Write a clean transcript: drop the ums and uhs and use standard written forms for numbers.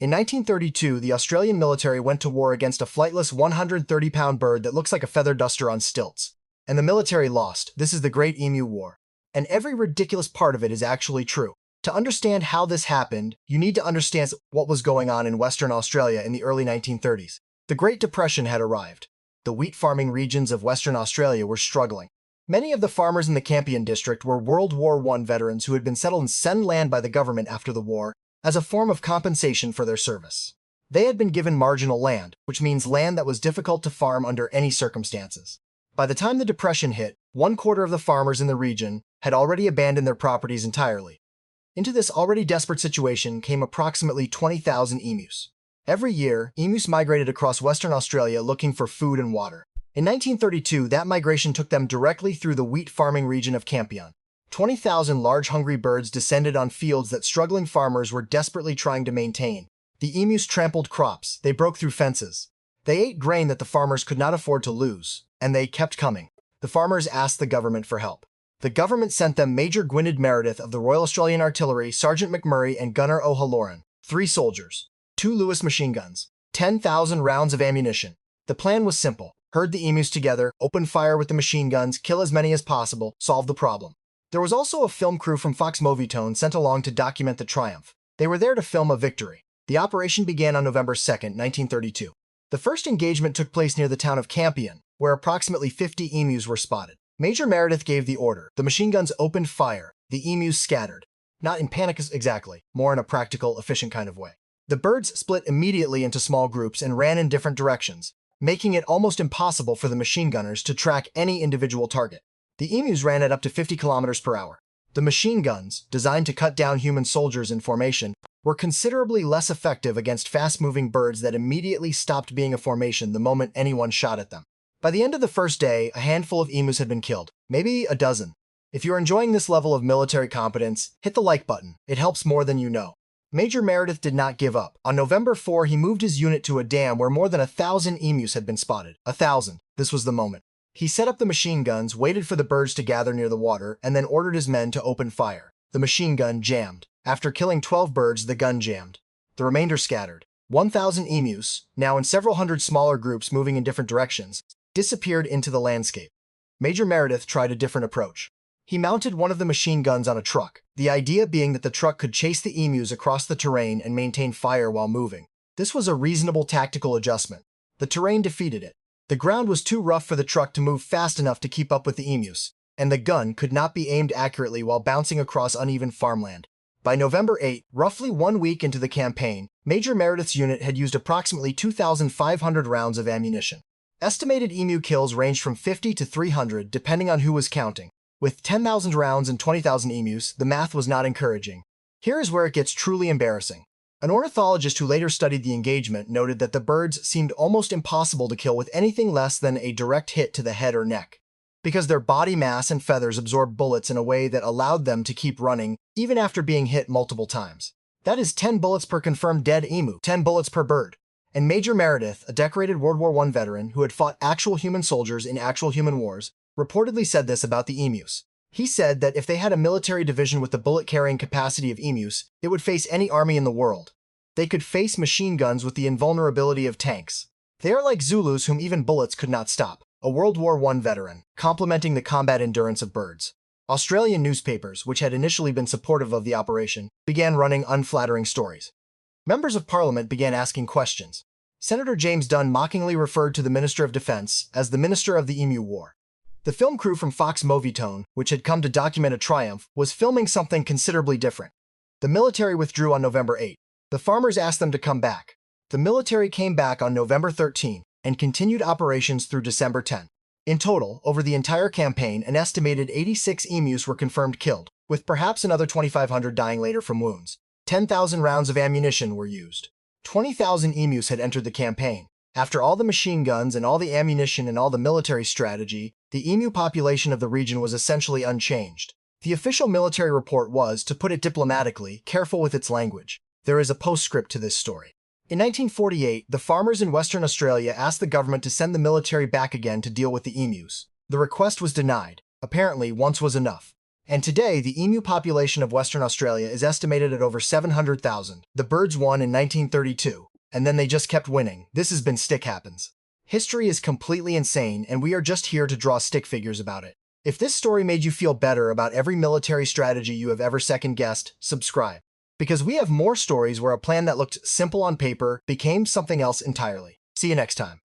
In 1932, the Australian military went to war against a flightless 130-pound bird that looks like a feather duster on stilts. And the military lost. This is the Great Emu War. And every ridiculous part of it is actually true. To understand how this happened, you need to understand what was going on in Western Australia in the early 1930s. The Great Depression had arrived. The wheat farming regions of Western Australia were struggling. Many of the farmers in the Campion district were World War I veterans who had been settled in Sen land by the government after the war as a form of compensation for their service. They had been given marginal land, which means land that was difficult to farm under any circumstances. By the time the Depression hit, 1/4 of the farmers in the region had already abandoned their properties entirely. Into this already desperate situation came approximately 20,000 emus. Every year, emus migrated across Western Australia looking for food and water. In 1932, that migration took them directly through the wheat farming region of Campion. 20,000 large hungry birds descended on fields that struggling farmers were desperately trying to maintain. The emus trampled crops, they broke through fences. They ate grain that the farmers could not afford to lose, and they kept coming. The farmers asked the government for help. The government sent them Major Gwynedd Meredith of the Royal Australian Artillery, Sergeant McMurray, and Gunner O'Halloran, 3 soldiers, 2 Lewis machine guns, 10,000 rounds of ammunition. The plan was simple. Herd the emus together, open fire with the machine guns, kill as many as possible, solve the problem. There was also a film crew from Fox Movietone sent along to document the triumph. They were there to film a victory. The operation began on November 2, 1932. The first engagement took place near the town of Campion, where approximately 50 emus were spotted. Major Meredith gave the order. The machine guns opened fire. The emus scattered. Not in panic exactly, more in a practical, efficient kind of way. The birds split immediately into small groups and ran in different directions, making it almost impossible for the machine gunners to track any individual target. The emus ran at up to 50 kilometers per hour. The machine guns, designed to cut down human soldiers in formation, were considerably less effective against fast-moving birds that immediately stopped being a formation the moment anyone shot at them. By the end of the first day, a handful of emus had been killed, maybe a dozen. If you're enjoying this level of military competence, hit the like button. It helps more than you know. Major Meredith did not give up. On November 4, he moved his unit to a dam where more than 1,000 emus had been spotted. 1,000. This was the moment. He set up the machine guns, waited for the birds to gather near the water, and then ordered his men to open fire. The machine gun jammed. After killing 12 birds, the gun jammed. The remainder scattered. 1,000 emus, now in several hundred smaller groups moving in different directions, disappeared into the landscape. Major Meredith tried a different approach. He mounted one of the machine guns on a truck, the idea being that the truck could chase the emus across the terrain and maintain fire while moving. This was a reasonable tactical adjustment. The terrain defeated it. The ground was too rough for the truck to move fast enough to keep up with the emus, and the gun could not be aimed accurately while bouncing across uneven farmland. By November 8, roughly 1 week into the campaign, Major Meredith's unit had used approximately 2,500 rounds of ammunition. Estimated emu kills ranged from 50 to 300 depending on who was counting. With 10,000 rounds and 20,000 emus, the math was not encouraging. Here is where it gets truly embarrassing. An ornithologist who later studied the engagement noted that the birds seemed almost impossible to kill with anything less than a direct hit to the head or neck, because their body mass and feathers absorbed bullets in a way that allowed them to keep running even after being hit multiple times. That is 10 bullets per confirmed dead emu, 10 bullets per bird. And Major Meredith, a decorated World War I veteran who had fought actual human soldiers in actual human wars, reportedly said this about the emus. He said that if they had a military division with the bullet-carrying capacity of emus, it would face any army in the world. They could face machine guns with the invulnerability of tanks. They are like Zulus whom even bullets could not stop. A World War I veteran, complimenting the combat endurance of birds. Australian newspapers, which had initially been supportive of the operation, began running unflattering stories. Members of Parliament began asking questions. Senator James Dunn mockingly referred to the Minister of Defence as the Minister of the Emu War. The film crew from Fox Movietone, which had come to document a triumph, was filming something considerably different. The military withdrew on November 8. The farmers asked them to come back. The military came back on November 13 and continued operations through December 10. In total, over the entire campaign, an estimated 86 emus were confirmed killed, with perhaps another 2,500 dying later from wounds. 10,000 rounds of ammunition were used. 20,000 emus had entered the campaign. After all the machine guns and all the ammunition and all the military strategy, the emu population of the region was essentially unchanged. The official military report was, to put it diplomatically, careful with its language. There is a postscript to this story. In 1948, the farmers in Western Australia asked the government to send the military back again to deal with the emus. The request was denied. Apparently, once was enough. And today, the emu population of Western Australia is estimated at over 700,000. The birds won in 1932, and then they just kept winning. This has been Stick Happens. History is completely insane, and we are just here to draw stick figures about it. If this story made you feel better about every military strategy you have ever second-guessed, subscribe. Because we have more stories where a plan that looked simple on paper became something else entirely. See you next time.